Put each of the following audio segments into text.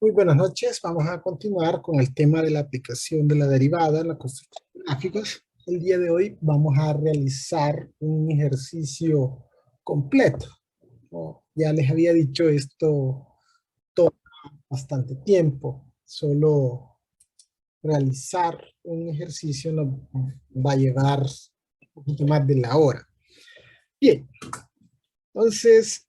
Muy buenas noches. Vamos a continuar con el tema de la aplicación de la derivada en la construcción de gráficos. El día de hoy vamos a realizar un ejercicio completo, ¿no? Ya les había dicho esto toma bastante tiempo. Solo realizar un ejercicio nos va a llevar un poquito más de la hora. Bien, entonces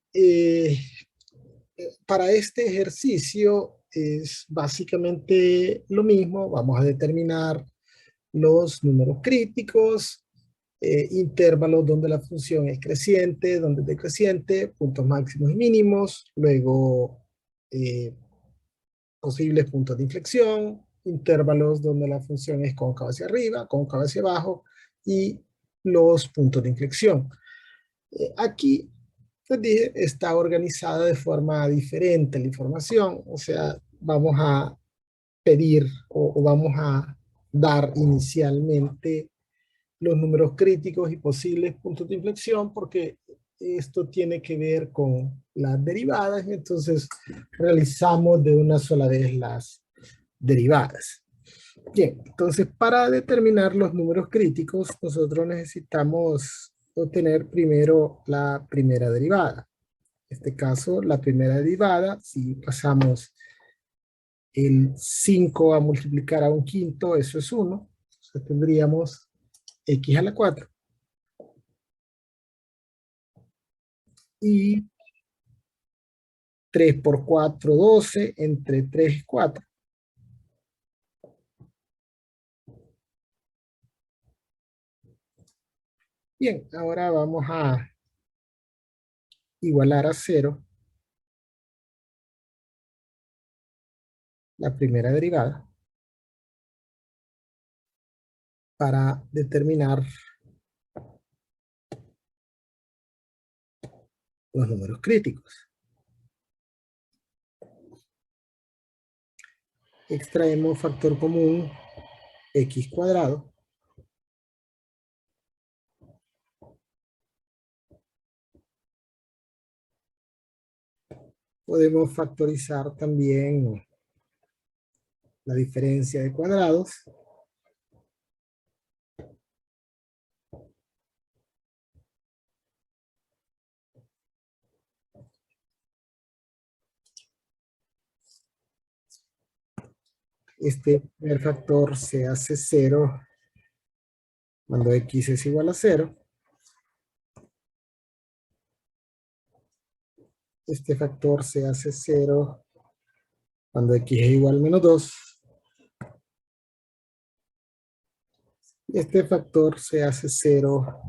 para este ejercicio es básicamente lo mismo. Vamos a determinar los números críticos, intervalos donde la función es creciente, donde es decreciente, puntos máximos y mínimos, luego eh, posibles puntos de inflexión, intervalos donde la función es cóncava hacia arriba, cóncava hacia abajo y los puntos de inflexión. Aquí les dije, está organizada de forma diferente la información, o sea, vamos a pedir o vamos a dar inicialmente los números críticos y posibles puntos de inflexión porque esto tiene que ver con las derivadas, entonces realizamos de una sola vez las derivadas. Bien, entonces para determinar los números críticos, nosotros necesitamos obtener primero la primera derivada. En este caso, la primera derivada, si pasamos el 5 a multiplicar a un quinto, eso es 1. Entonces tendríamos x a la 4. Y 3 por 4, 12, entre 3 y 4. Bien, ahora vamos a igualar a 0 la primera derivada para determinar los números críticos. Extraemos factor común x cuadrado. Podemos factorizar también la diferencia de cuadrados. Este primer factor se hace 0 cuando x es igual a 0. Este factor se hace 0 cuando x es igual a menos 2. Este factor se hace 0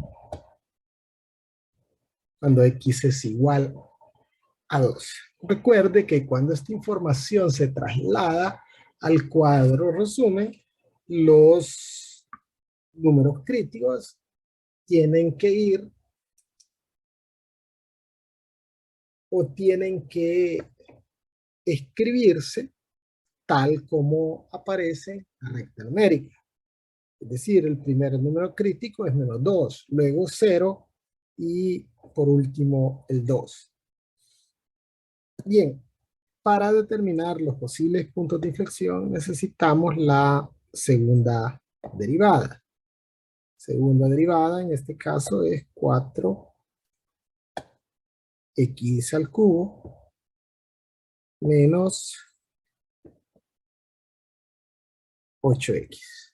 cuando x es igual a 2. Recuerde que cuando esta información se traslada al cuadro resumen, los números críticos tienen que ir o tienen que escribirse tal como aparece en la recta numérica. Es decir, el primer número crítico es menos 2, luego 0 y por último el 2. Bien, para determinar los posibles puntos de inflexión necesitamos la segunda derivada. Segunda derivada en este caso es 4x al cubo menos 8x.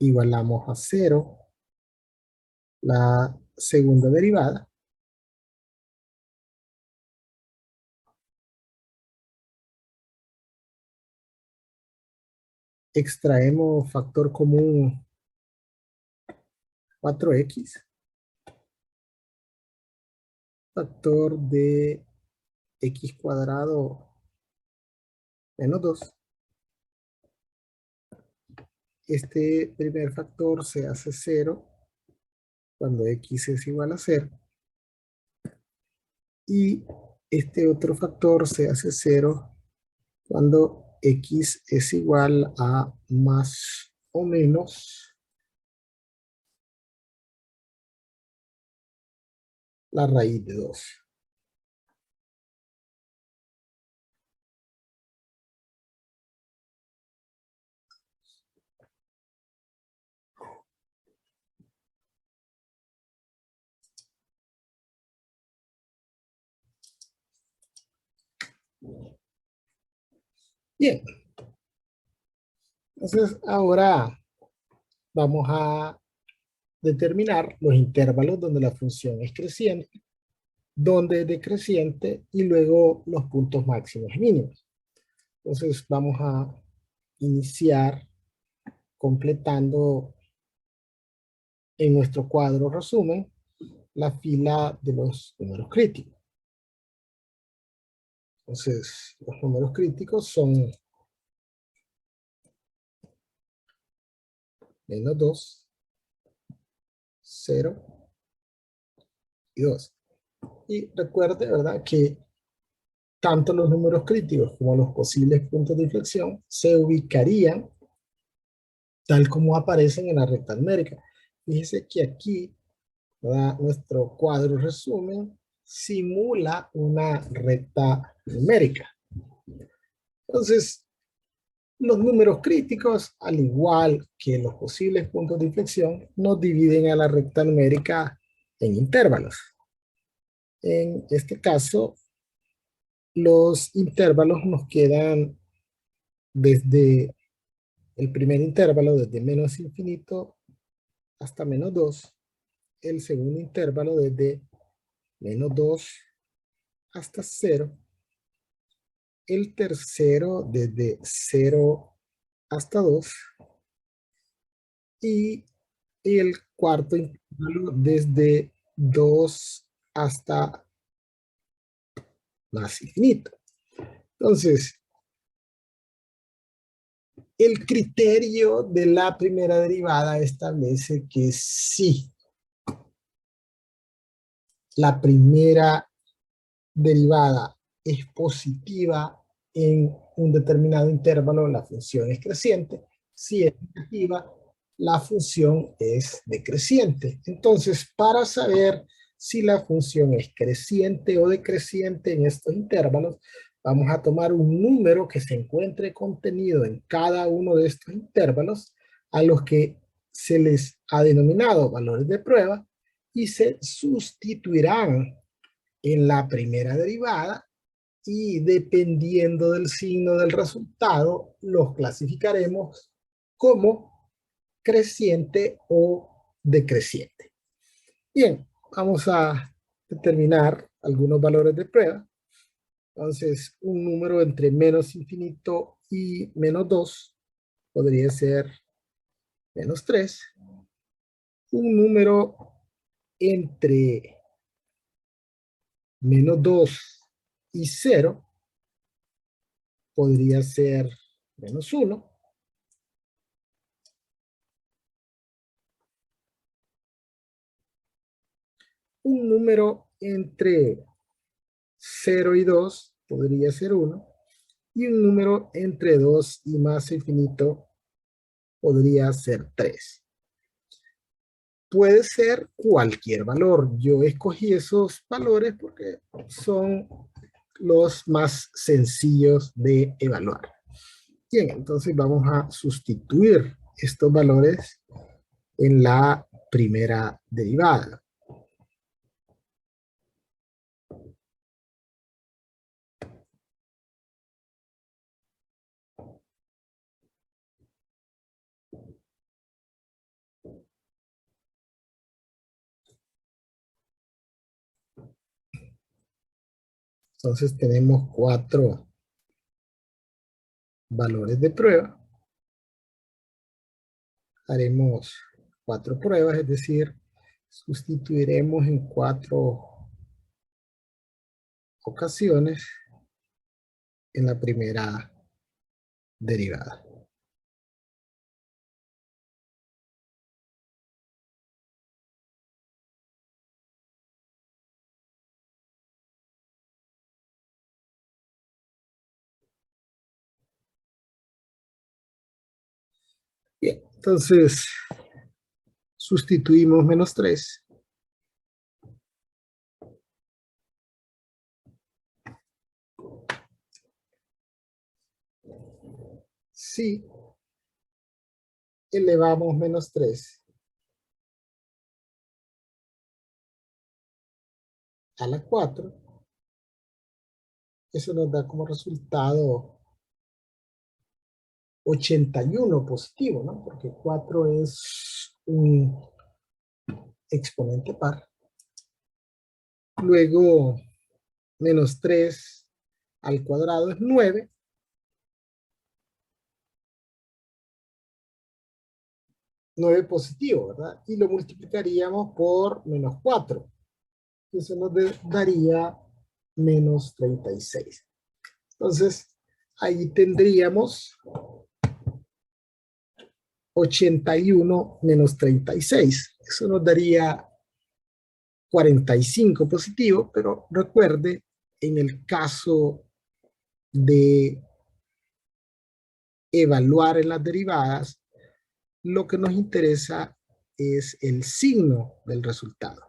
Igualamos a 0 la segunda derivada. Extraemos factor común 4x. Factor de x cuadrado menos 2. Este primer factor se hace 0 cuando x es igual a 0. Y este otro factor se hace 0 cuando x es igual a más o menos la raíz de 2. Bien, entonces ahora vamos a determinar los intervalos donde la función es creciente, donde es decreciente y luego los puntos máximos y mínimos. Entonces vamos a iniciar completando en nuestro cuadro resumen la fila de los números críticos. Entonces los números críticos son menos 2, 0 y 2. Y recuerde, ¿verdad?, que tanto los números críticos como los posibles puntos de inflexión se ubicarían tal como aparecen en la recta numérica. Fíjese que aquí, ¿verdad?, nuestro cuadro resumen simula una recta numérica. Entonces, los números críticos, al igual que los posibles puntos de inflexión, nos dividen a la recta numérica en intervalos. En este caso, los intervalos nos quedan desde el primer intervalo, desde menos infinito hasta menos 2. El segundo intervalo desde menos 2 hasta 0. El tercero desde 0 hasta 2. Y el cuarto intervalo desde 2 hasta más infinito. Entonces, el criterio de la primera derivada establece que si la primera derivada es positiva en un determinado intervalo, la función es creciente. Si es negativa, la función es decreciente. Entonces, para saber si la función es creciente o decreciente en estos intervalos, vamos a tomar un número que se encuentre contenido en cada uno de estos intervalos, a los que se les ha denominado valores de prueba, y se sustituirán en la primera derivada, y dependiendo del signo del resultado, los clasificaremos como creciente o decreciente. Bien, vamos a determinar algunos valores de prueba. Entonces, un número entre menos infinito y menos 2 podría ser menos 3. Un número entre menos 2 y 0 podría ser menos 1. Un número entre 0 y 2 podría ser 1. Y un número entre 2 y más infinito podría ser 3. Puede ser cualquier valor. Yo escogí esos valores porque son los más sencillos de evaluar. Bien, entonces vamos a sustituir estos valores en la primera derivada. Entonces tenemos 4 valores de prueba. Haremos 4 pruebas, es decir, sustituiremos en 4 ocasiones en la primera derivada. Bien, entonces sustituimos menos 3. Si elevamos menos 3 a la 4, Eso nos da como resultado 81 positivo, ¿no? Porque 4 es un exponente par. Luego, menos 3 al cuadrado es 9. 9 positivo, ¿verdad? Y lo multiplicaríamos por menos 4. Eso nos daría menos 36. Entonces, ahí tendríamos 81 menos 36. Eso nos daría 45 positivo, pero recuerde, en el caso de evaluar en las derivadas, lo que nos interesa es el signo del resultado.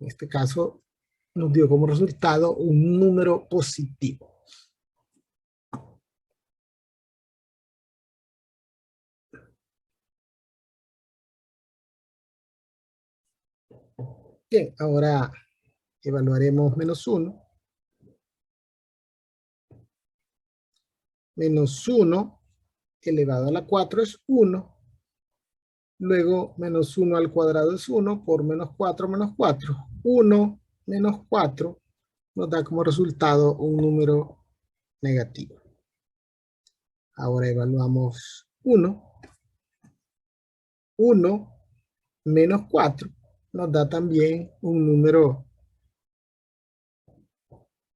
En este caso, nos dio como resultado un número positivo. Bien, ahora evaluaremos menos 1. Menos 1 elevado a la 4 es 1. Luego, menos 1 al cuadrado es 1 por menos 4 menos 4. 1 menos 4 nos da como resultado un número negativo. Ahora evaluamos 1. 1 menos 4 nos da también un número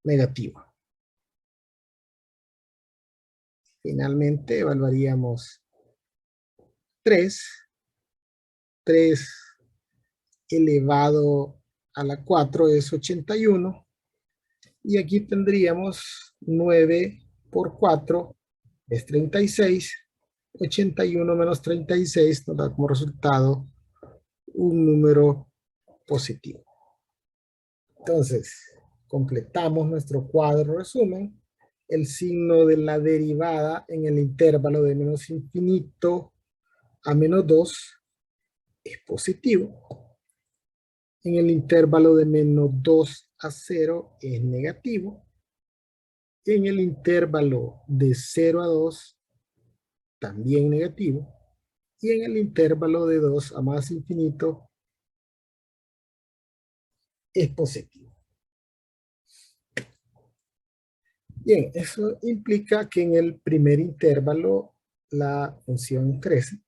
negativo. Finalmente evaluaríamos 3. 3 elevado a la 4 es 81. Y aquí tendríamos 9 por 4 es 36. 81 menos 36 nos da como resultado un número positivo. Entonces, completamos nuestro cuadro resumen. El signo de la derivada en el intervalo de menos infinito a menos 2 es positivo. En el intervalo de menos 2 a 0 es negativo. En el intervalo de 0 a 2 también negativo. Y en el intervalo de 2 a más infinito es positivo. Bien, eso implica que en el primer intervalo la función crece,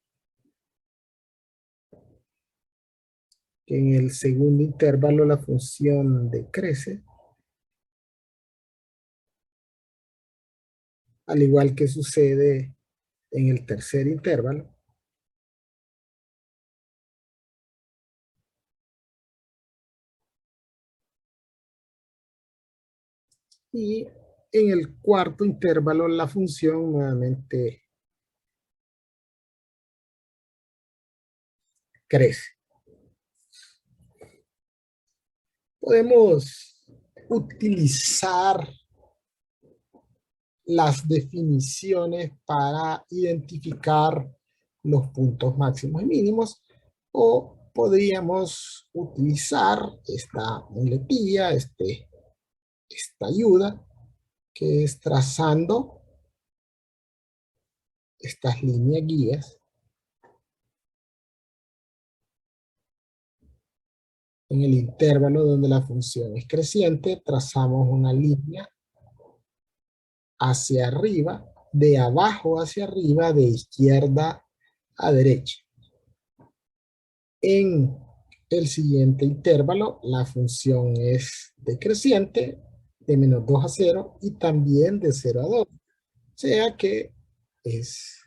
que en el segundo intervalo la función decrece, al igual que sucede en el tercer intervalo. Y en el cuarto intervalo la función nuevamente crece. Podemos utilizar las definiciones para identificar los puntos máximos y mínimos, o podríamos utilizar esta muletilla, esta ayuda, que es trazando estas líneas guías. En el intervalo donde la función es creciente, trazamos una línea hacia arriba, de abajo hacia arriba, de izquierda a derecha. En el siguiente intervalo, la función es decreciente, de menos 2 a 0 y también de 0 a 2. O sea que es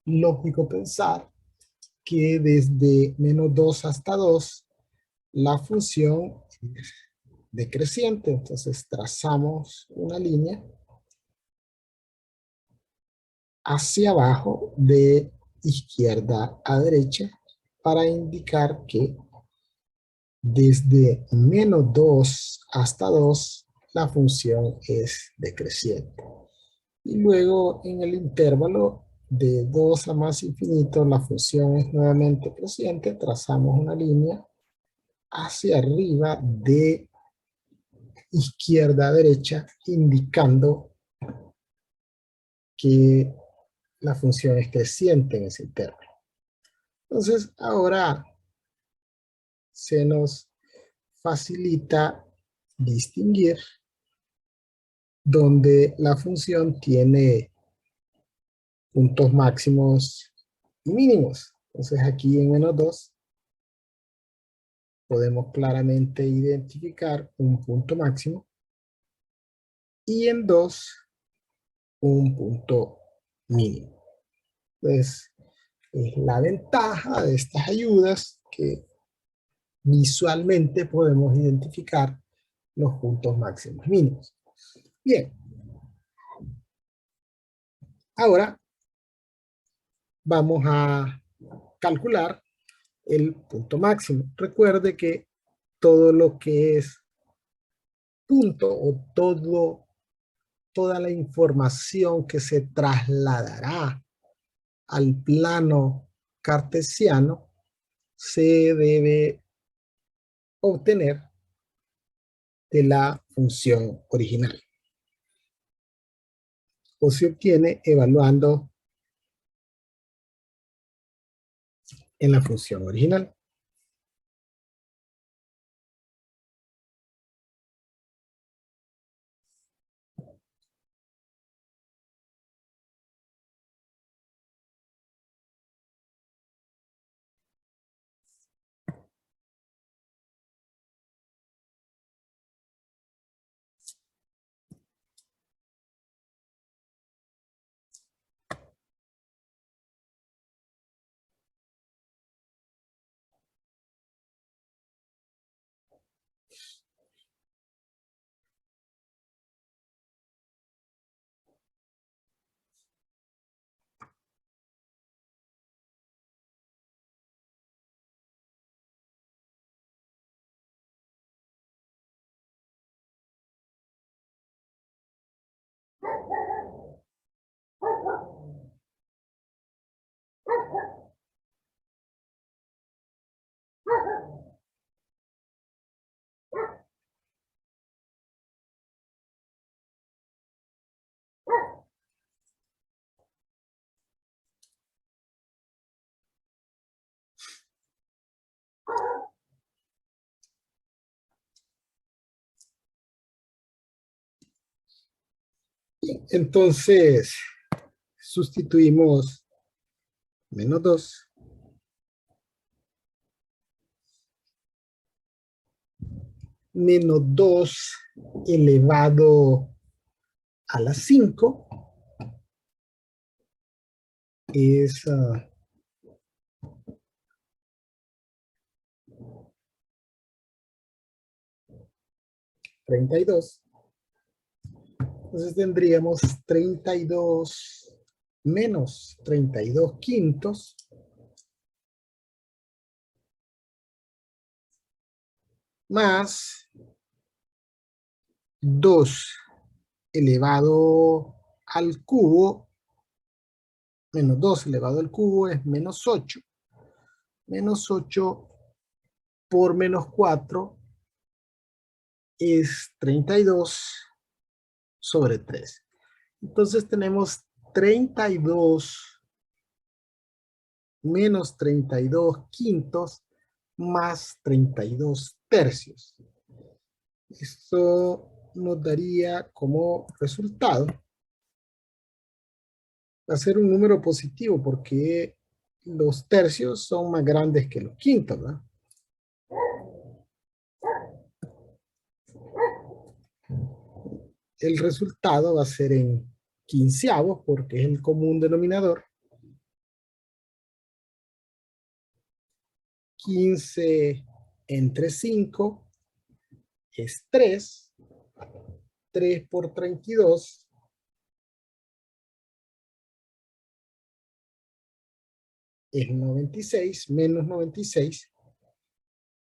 lógico pensar que desde menos 2 hasta 2, la función es decreciente. Entonces trazamos una línea hacia abajo de izquierda a derecha para indicar que desde menos 2 hasta 2 la función es decreciente. Y luego en el intervalo de 2 a más infinito la función es nuevamente creciente. Trazamos una línea hacia arriba de izquierda a derecha, indicando que la función es creciente en ese intervalo. Entonces, ahora se nos facilita distinguir donde la función tiene puntos máximos y mínimos. Entonces, aquí en -2 podemos claramente identificar un punto máximo y en 2 un punto mínimo. Entonces, es la ventaja de estas ayudas que visualmente podemos identificar los puntos máximos y mínimos. Bien, ahora vamos a calcular el punto máximo. Recuerde que todo lo que es punto o toda la información que se trasladará al plano cartesiano se debe obtener de la función original o se obtiene evaluando en la función original. Entonces, sustituimos -2 -2 elevado a la 5 es 32. Entonces tendríamos 32 menos 32 quintos más 2 elevado al cubo, menos 2 elevado al cubo es menos 8. Menos 8 por menos 4 es 32 sobre 3. Entonces tenemos 32 menos 32 quintos más 32 tercios. Esto nos daría como resultado, va a ser un número positivo porque los tercios son más grandes que los quintos, ¿verdad? El resultado va a ser en quinceavos porque es el común denominador. 15 entre 5 es 3. 3 por 32 es 96, menos 96.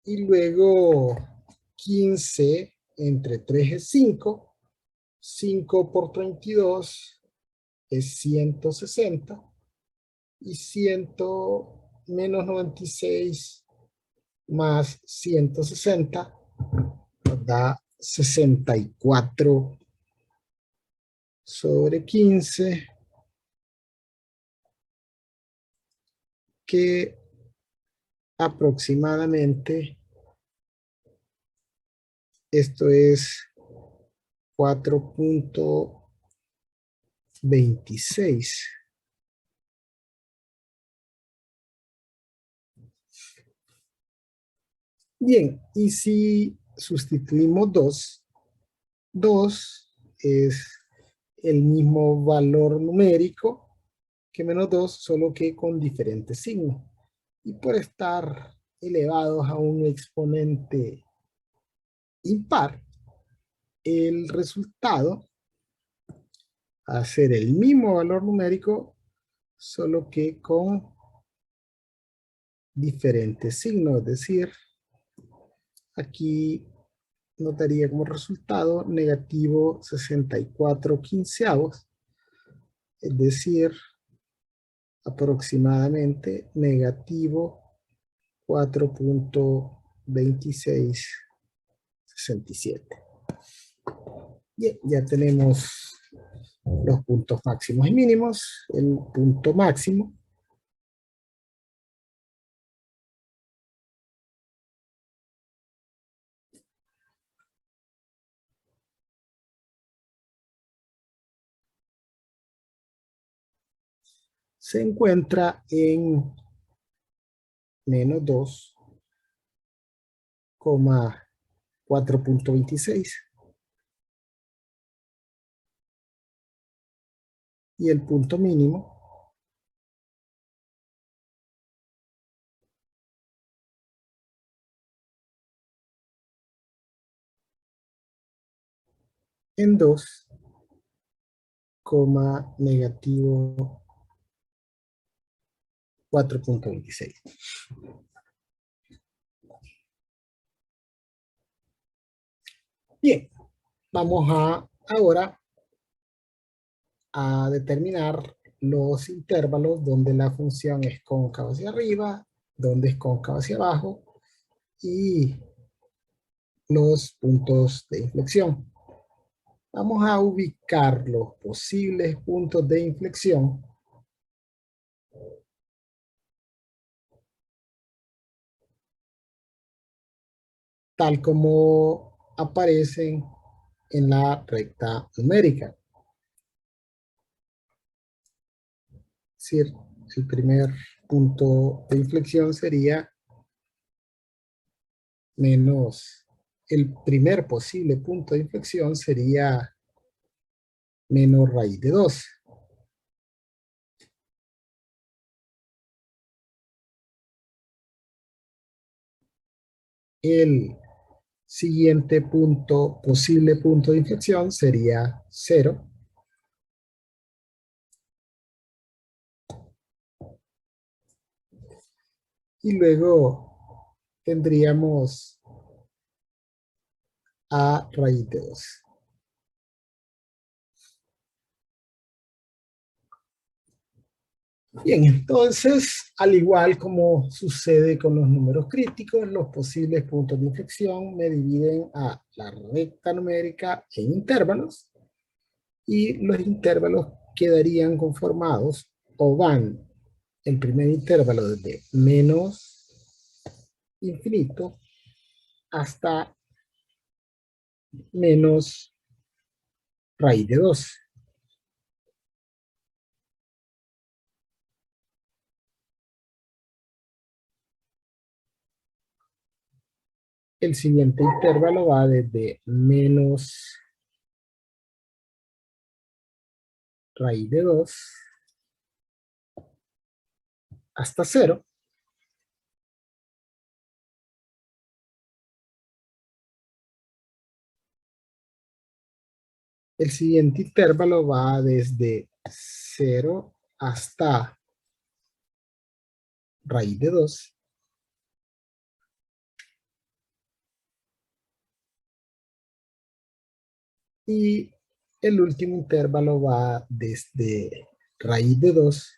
Y luego 15 entre 3 es 5. 5 por 32 es 160. Y 100 menos 96 más 160 nos da 64 sobre 15, que aproximadamente esto es 4.26. Bien, y si sustituimos 2 es el mismo valor numérico que -2, solo que con diferentes signos. Y por estar elevados a un exponente impar, el resultado va a ser el mismo valor numérico, solo que con diferentes signos. Es decir, aquí notaría como resultado negativo 64 quinceavos, es decir, aproximadamente negativo 4.2667. Bien, ya tenemos los puntos máximos y mínimos. El punto máximo se encuentra en -2,4.26 y el punto mínimo en 2,-4.26. Bien, vamos ahora a determinar los intervalos donde la función es cóncava hacia arriba, donde es cóncava hacia abajo y los puntos de inflexión. Vamos a ubicar los posibles puntos de inflexión tal como aparecen en la recta numérica. Es decir, el primer punto de inflexión sería menos, el primer posible punto de inflexión sería menos raíz de 2. El siguiente punto, posible punto de inflexión sería 0. Y luego tendríamos a raíz de 2. Bien, entonces, al igual como sucede con los números críticos, los posibles puntos de inflexión me dividen a la recta numérica en intervalos, y los intervalos quedarían conformados o van el primer intervalo desde menos infinito hasta menos raíz de 2. El siguiente intervalo va desde menos raíz de 2 hasta 0. El siguiente intervalo va desde 0 hasta raíz de 2. Y el último intervalo va desde raíz de 2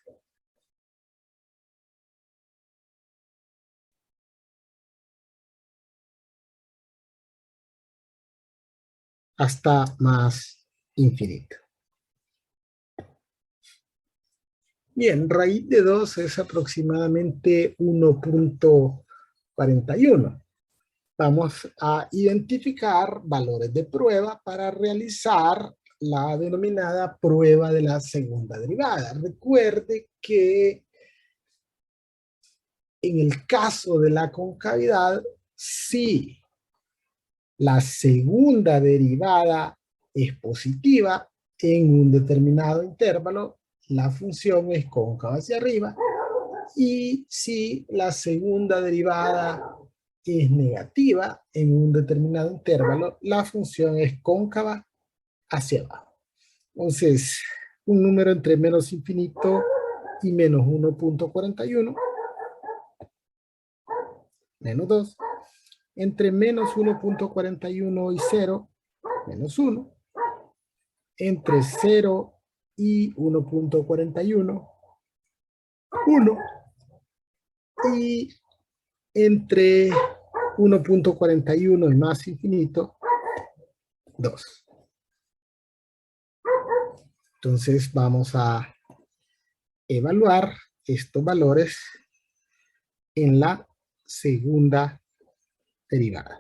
hasta más infinito. Bien, raíz de 2 es aproximadamente 1.41. Vamos a identificar valores de prueba para realizar la denominada prueba de la segunda derivada. Recuerde que en el caso de la concavidad, si la segunda derivada es positiva en un determinado intervalo, la función es cóncava hacia arriba, y si la segunda derivada es negativa en un determinado intervalo, la función es cóncava hacia abajo. Entonces, un número entre menos infinito y menos 1.41, menos 2, entre menos 1.41 y 0, menos 1, entre 0 y 1.41, 1, y entre 1.41 y más infinito, 2. Entonces vamos a evaluar estos valores en la segunda derivada.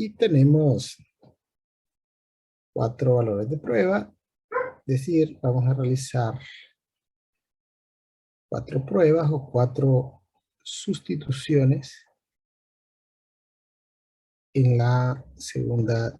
Y tenemos 4 valores de prueba, es decir, vamos a realizar 4 pruebas o 4 sustituciones en la segunda.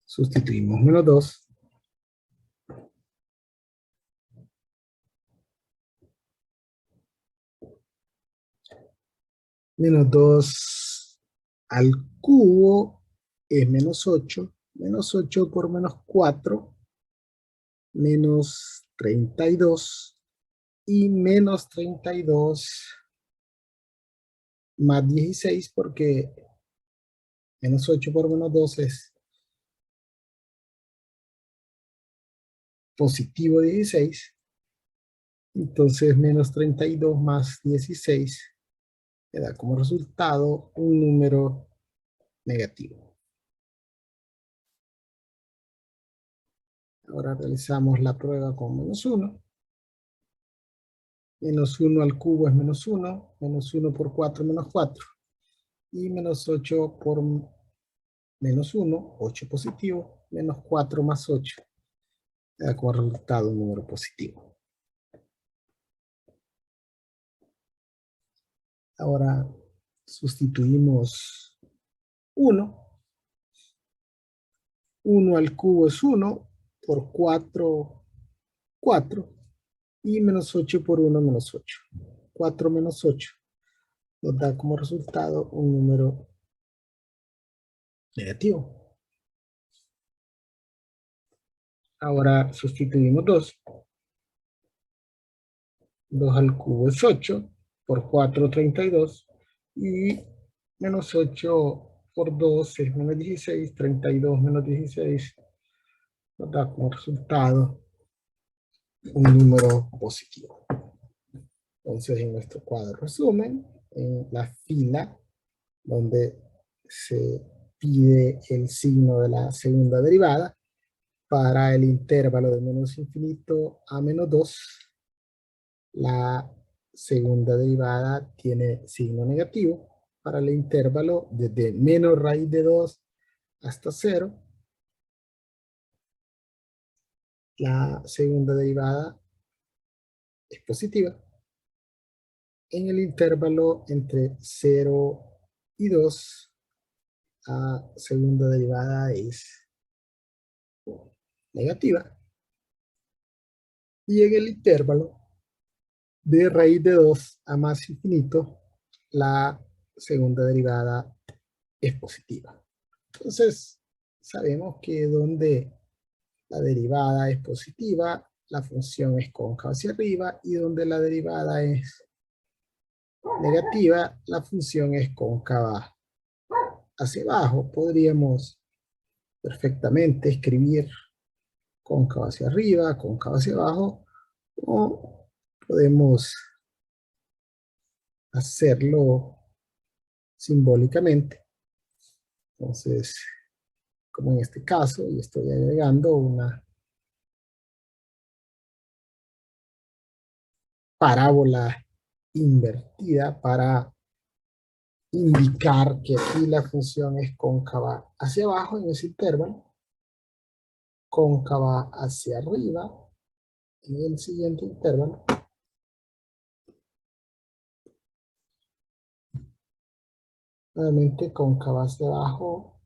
Sustituimos menos 2. Menos 2 al cubo es menos 8. Menos 8 por menos 4, menos 32. Y menos 32 más 16, porque menos 8 por menos 2 es positivo 16. Entonces menos 32 más 16 me da como resultado un número negativo. Ahora realizamos la prueba con menos 1. Menos 1 al cubo es menos 1. Menos 1 por 4 menos 4. Y menos 8 por menos 1, 8 positivo. Menos 4 más 8 me da como resultado un número positivo. Ahora sustituimos 1. 1 al cubo es 1, por 4, 4, y menos 8 por 1, menos 8. 4 menos 8 nos da como resultado un número negativo. Ahora sustituimos 2. 2 al cubo es 8, por 4, 32, y menos 8 por 2 es menos 16, 32 menos 16 nos da como resultado un número positivo. Entonces, en nuestro cuadro resumen, en la fila donde se pide el signo de la segunda derivada, para el intervalo de menos infinito a menos 2, la segunda derivada tiene signo negativo. Para el intervalo desde menos raíz de 2 hasta 0, la segunda derivada es positiva. En el intervalo entre 0 y 2, la segunda derivada es negativa. Y en el intervalo de raíz de 2 a más infinito, la segunda derivada es positiva. Entonces, sabemos que donde la derivada es positiva, la función es cóncava hacia arriba, y donde la derivada es negativa, la función es cóncava hacia abajo. Podríamos perfectamente escribir cóncava hacia arriba, cóncava hacia abajo, o podemos hacerlo simbólicamente. Entonces, como en este caso, y estoy agregando una parábola invertida para indicar que aquí la función es cóncava hacia abajo en ese intervalo, cóncava hacia arriba en el siguiente intervalo, nuevamente cóncava hacia abajo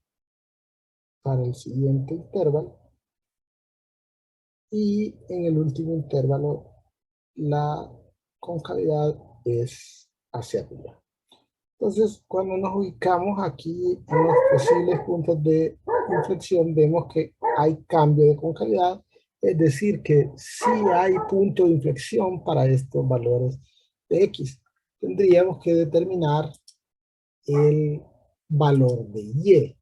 para el siguiente intervalo, y en el último intervalo la concavidad es hacia arriba. Entonces, cuando nos ubicamos aquí en los posibles puntos de inflexión, vemos que hay cambio de concavidad, es decir, que sí hay punto de inflexión para estos valores de X. Tendríamos que determinar el valor de Y.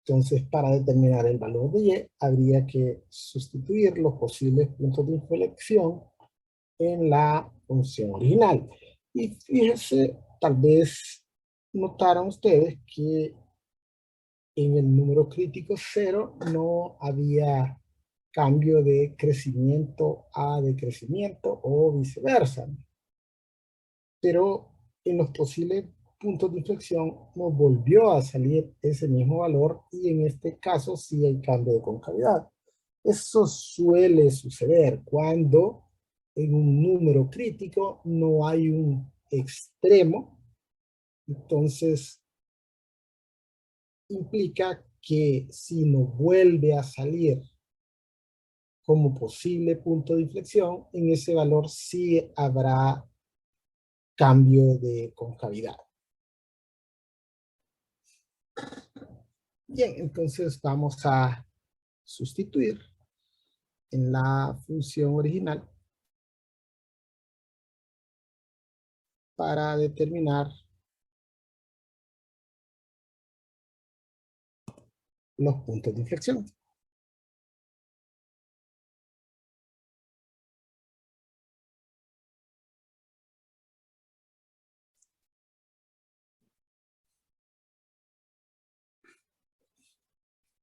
Entonces, para determinar el valor de Y, habría que sustituir los posibles puntos de inflexión en la función original. Y fíjense, tal vez notaron ustedes que en el número crítico 0 no había cambio de crecimiento a decrecimiento o viceversa. Pero en los posibles puntos de inflexión nos volvió a salir ese mismo valor, y en este caso sí hay cambio de concavidad. Eso suele suceder cuando en un número crítico no hay un extremo. Entonces implica que si nos vuelve a salir como posible punto de inflexión, en ese valor sí habrá cambio de concavidad. Bien, entonces vamos a sustituir en la función original para determinar los puntos de inflexión.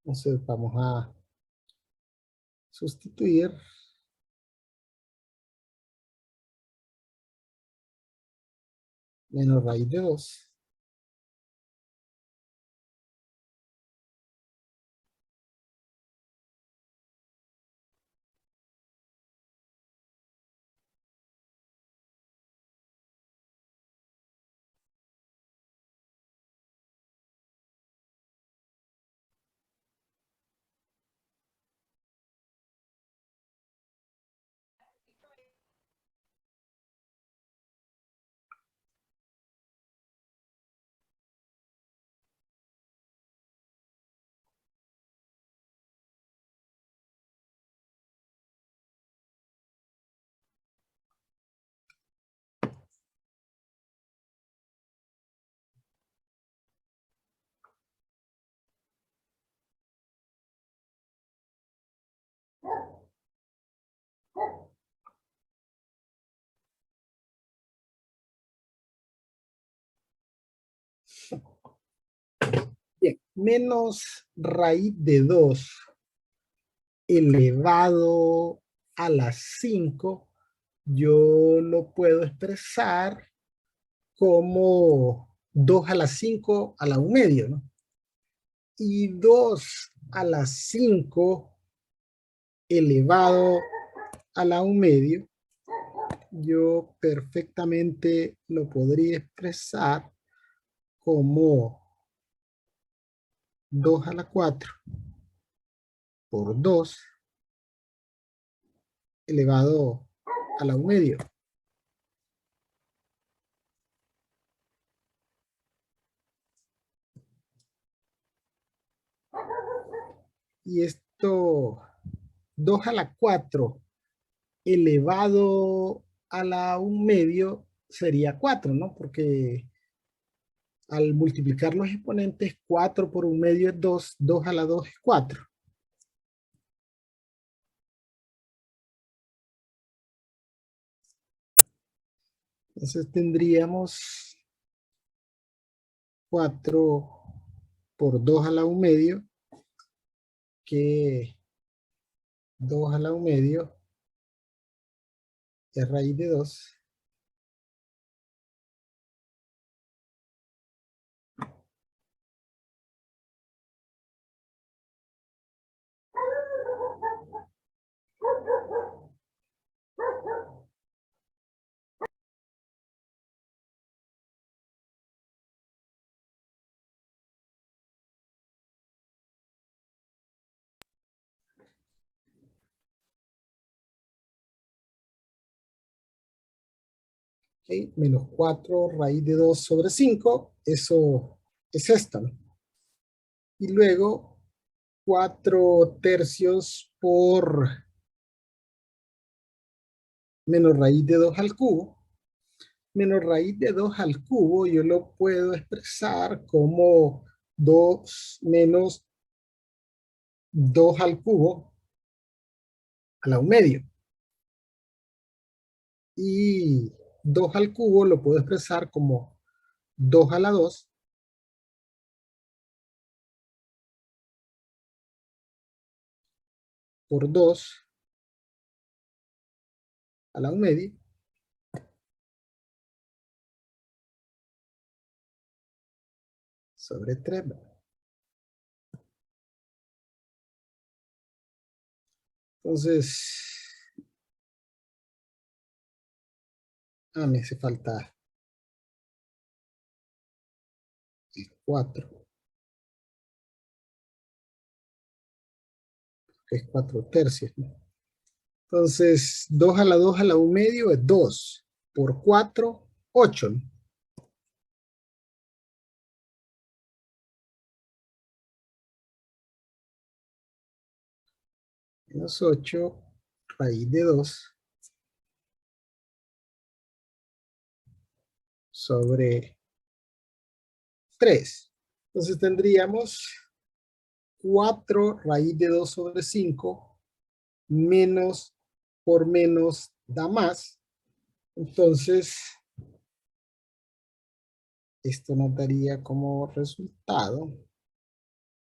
Entonces vamos a sustituir menos raíz de 2 Bien, menos raíz de 2 elevado a la 5, yo lo puedo expresar como 2 a la 5 a la 1 medio, ¿no? Y 2 a la 5 elevado a la 1/2, yo perfectamente lo podría expresar como 2 a la 4 por 2 elevado a la 1/2. Y esto, 2 a la 4 elevado a la 1/2 sería 4, ¿no? Porque al multiplicar los exponentes, 4 por 1/2 es 2, 2 a la 2 es 4. Entonces tendríamos 4 por 2 a la 1/2, que 2 a la 1/2 es raíz de 2. ¿Okay? Menos 4 raíz de 2 sobre 5, eso es esta, ¿no? Y luego 4 tercios por menos raíz de 2 al cubo. Menos raíz de 2 al cubo yo lo puedo expresar como 2 menos 2 al cubo a la 1/2. Y 2 al cubo lo puedo expresar como 2 a la 2 por 2 a la 1/2 sobre 3. Entonces, me hace falta el 4, que es 4 tercios, ¿no? Entonces, 2 a la 2 a la 1/2 es 2 por 4, 8, ¿no? Menos 8 raíz de 2 sobre 3. Entonces tendríamos 4 raíz de 2 sobre 5 menos por menos da más. Entonces, esto nos daría como resultado,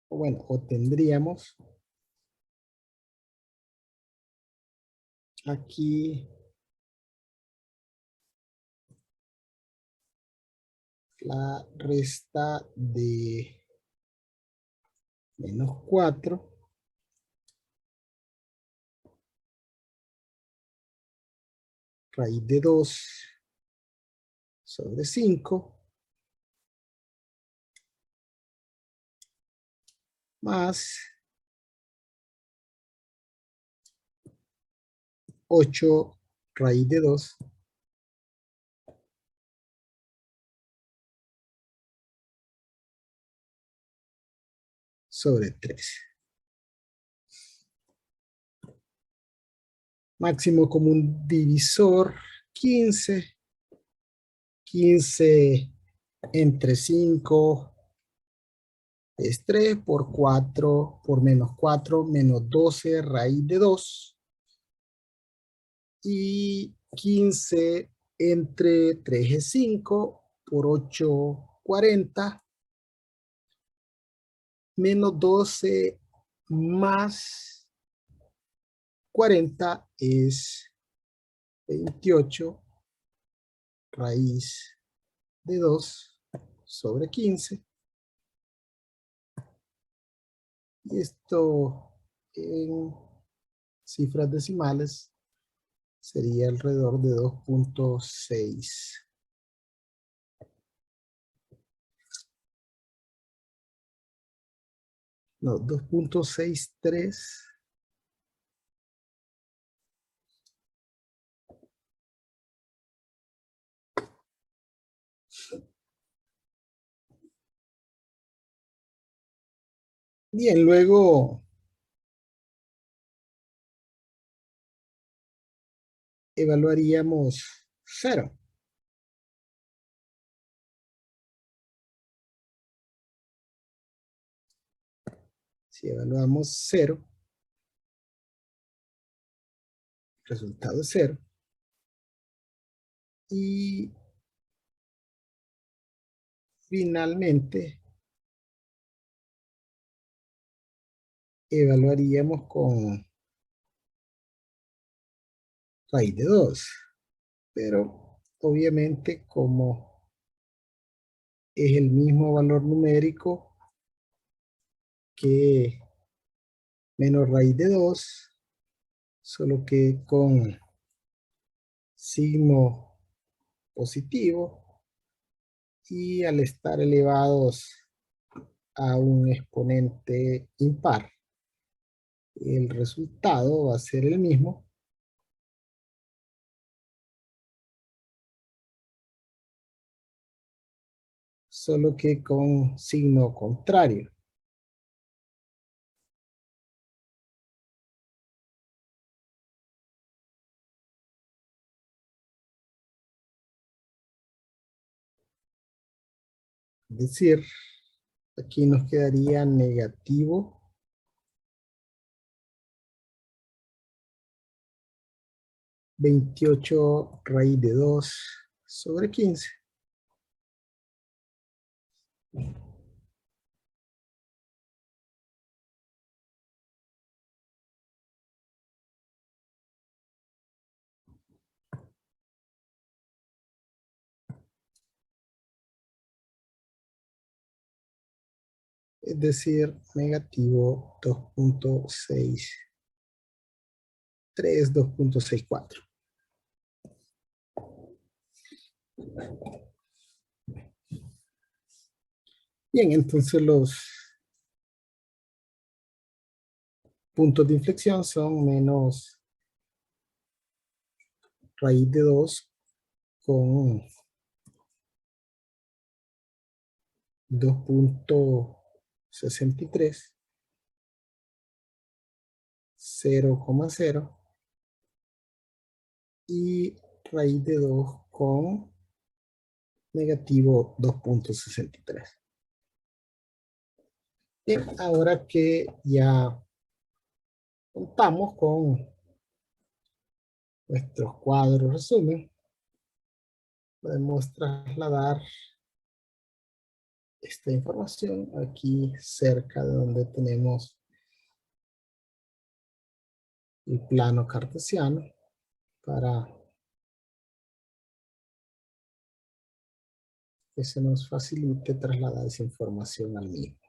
o bueno, obtendríamos aquí la resta de menos 4 raíz de 2 sobre 5 más 8 raíz de 2 sobre 3. Máximo común divisor 15. 15 entre 5 es 3 por 4 por menos 4 menos 12 raíz de 2. Y 15 entre 3 es 5 por 8, 40 menos 12 más 40 es 28 raíz de 2 sobre 15. Y esto en cifras decimales sería alrededor de 2.6. No, 2.63. Bien, luego evaluaríamos 0. Si evaluamos 0, resultado es 0. Y finalmente evaluaríamos con raíz de 2. Pero obviamente como es el mismo valor numérico que menos raíz de 2, solo que con signo positivo, y al estar elevados a un exponente impar, el resultado va a ser el mismo, solo que con signo contrario. Es decir, aquí nos quedaría negativo 28 raíz de 2 sobre 15. Es decir, negativo 2.63, 2.64. Bien, entonces los puntos de inflexión son menos raíz de 2 con 2.63, 0,0 y raíz de 2 con negativo 2.63. Bien, ahora que ya contamos con nuestros cuadros resumen, podemos trasladar esta información aquí cerca de donde tenemos el plano cartesiano para que se nos facilite trasladar esa información al mismo.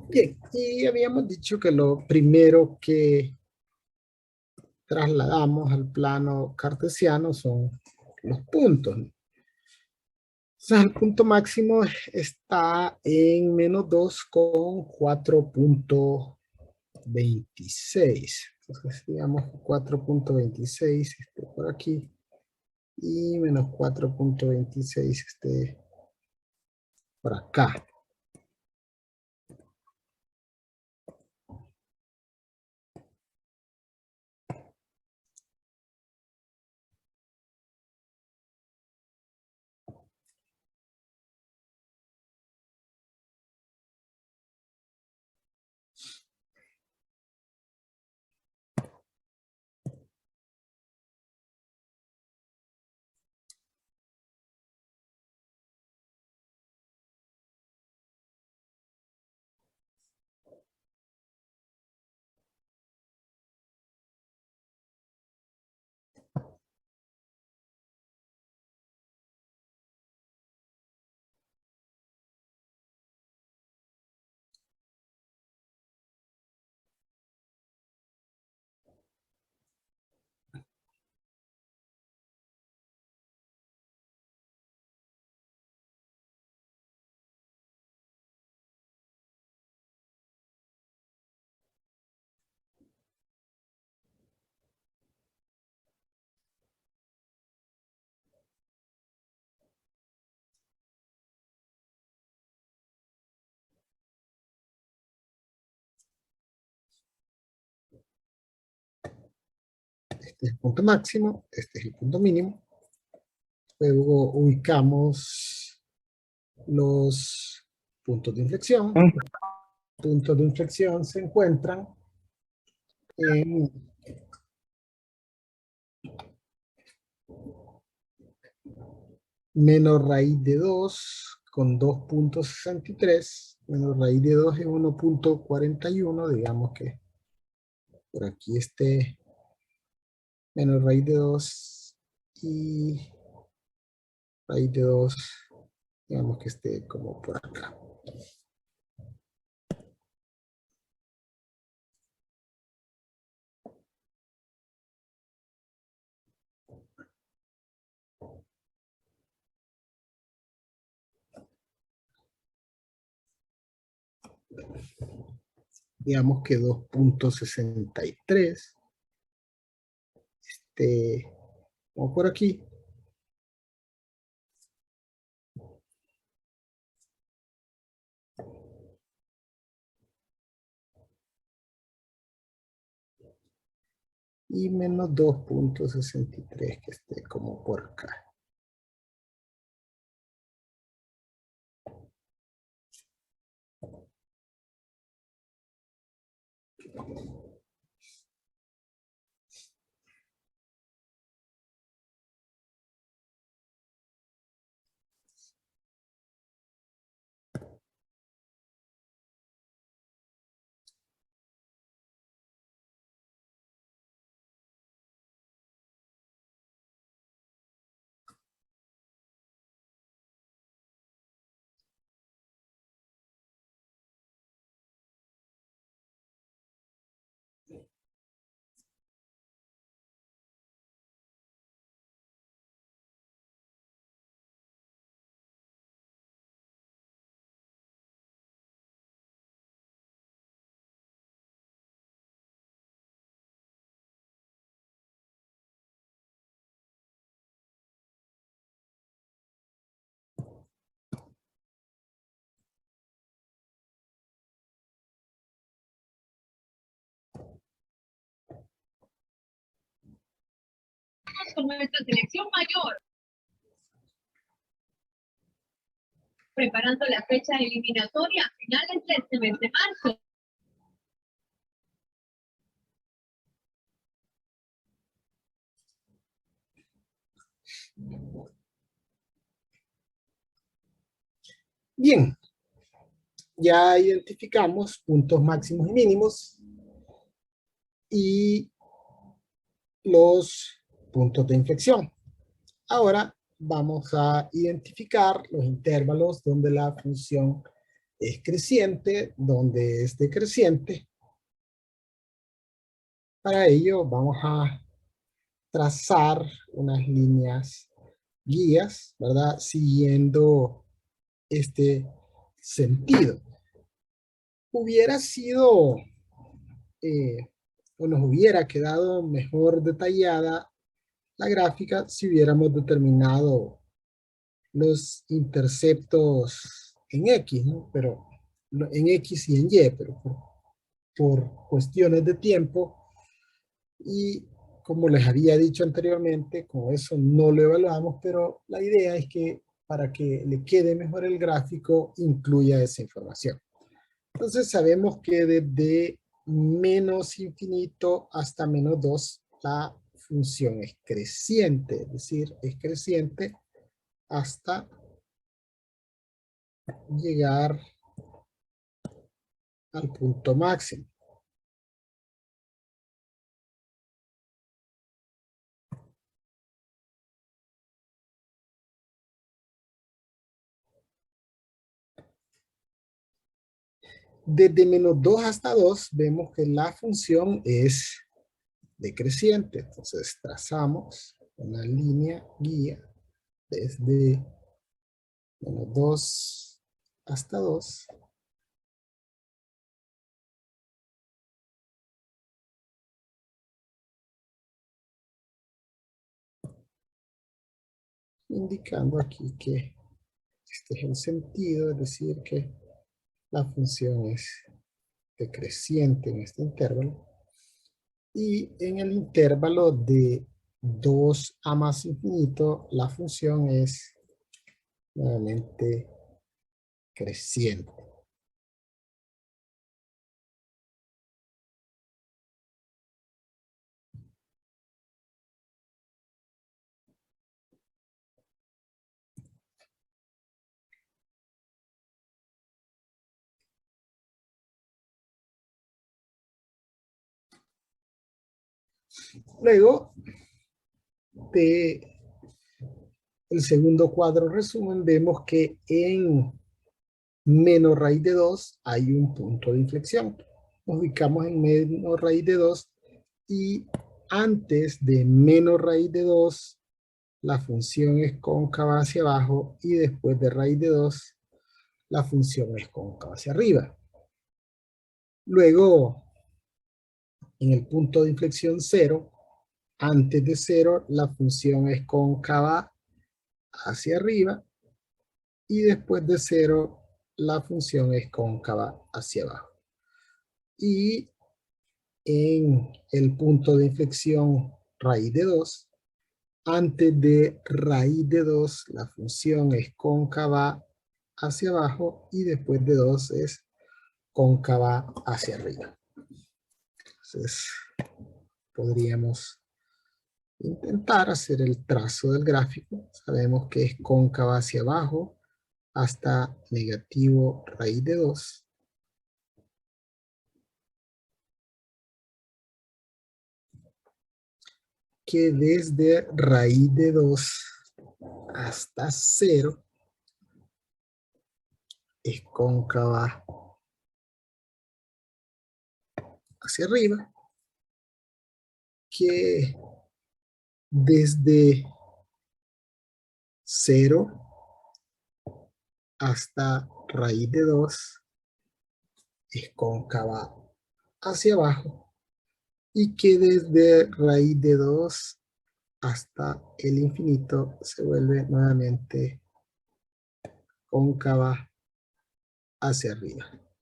Bien, y habíamos dicho que lo primero que trasladamos al plano cartesiano son los puntos. Entonces el punto máximo está en menos 2 con 4.26. Entonces digamos 4.26 esté por aquí y menos 4.26 esté por acá. Este es el punto máximo, este es el punto mínimo. Luego ubicamos los puntos de inflexión. Los puntos de inflexión se encuentran en menos raíz de 2 con 2.63. Menos raíz de 2 es 1.41. Digamos que por aquí esté menos raíz de 2 y raíz de 2, digamos que esté como por acá. Digamos que 2.63. Como por aquí. Y menos 2.63 que esté como por acá. Con nuestra selección mayor, preparando la fecha eliminatoria a finales de este mes de marzo. Bien, ya identificamos puntos máximos y mínimos y los puntos de inflexión. Ahora vamos a identificar los intervalos donde la función es creciente, donde es decreciente. Para ello vamos a trazar unas líneas guías, ¿verdad? Siguiendo este sentido. Hubiera sido, o nos hubiera quedado mejor detallada la gráfica si hubiéramos determinado los interceptos en X, ¿no? Pero en X y en Y, pero por cuestiones de tiempo y como les había dicho anteriormente, con eso no lo evaluamos, pero la idea es que para que le quede mejor el gráfico, incluya esa información. Entonces sabemos que desde menos infinito hasta menos 2, la función es creciente, es decir, es creciente hasta llegar al punto máximo. Desde menos 2 hasta 2 vemos que la función es decreciente. Entonces trazamos una línea guía desde menos 2 hasta 2. Indicando aquí que este es el sentido, es decir, que la función es decreciente en este intervalo. Y en el intervalo de 2 a más infinito, la función es nuevamente creciente. Luego, de el segundo cuadro resumen, vemos que en menos raíz de 2 hay un punto de inflexión. Nos ubicamos en menos raíz de 2 y antes de menos raíz de 2 la función es cóncava hacia abajo y después de raíz de 2 la función es cóncava hacia arriba. Luego, en el punto de inflexión 0, antes de 0 la función es cóncava hacia arriba y después de 0 la función es cóncava hacia abajo. Y en el punto de inflexión raíz de 2, antes de raíz de 2 la función es cóncava hacia abajo y después de 2 es cóncava hacia arriba. Entonces podríamos intentar hacer el trazo del gráfico. Sabemos que es cóncava hacia abajo hasta negativo raíz de 2. Que desde raíz de 2 hasta 0 es cóncava hacia arriba, que desde 0 hasta raíz de 2 es cóncava hacia abajo y que desde raíz de 2 hasta el infinito se vuelve nuevamente cóncava hacia arriba.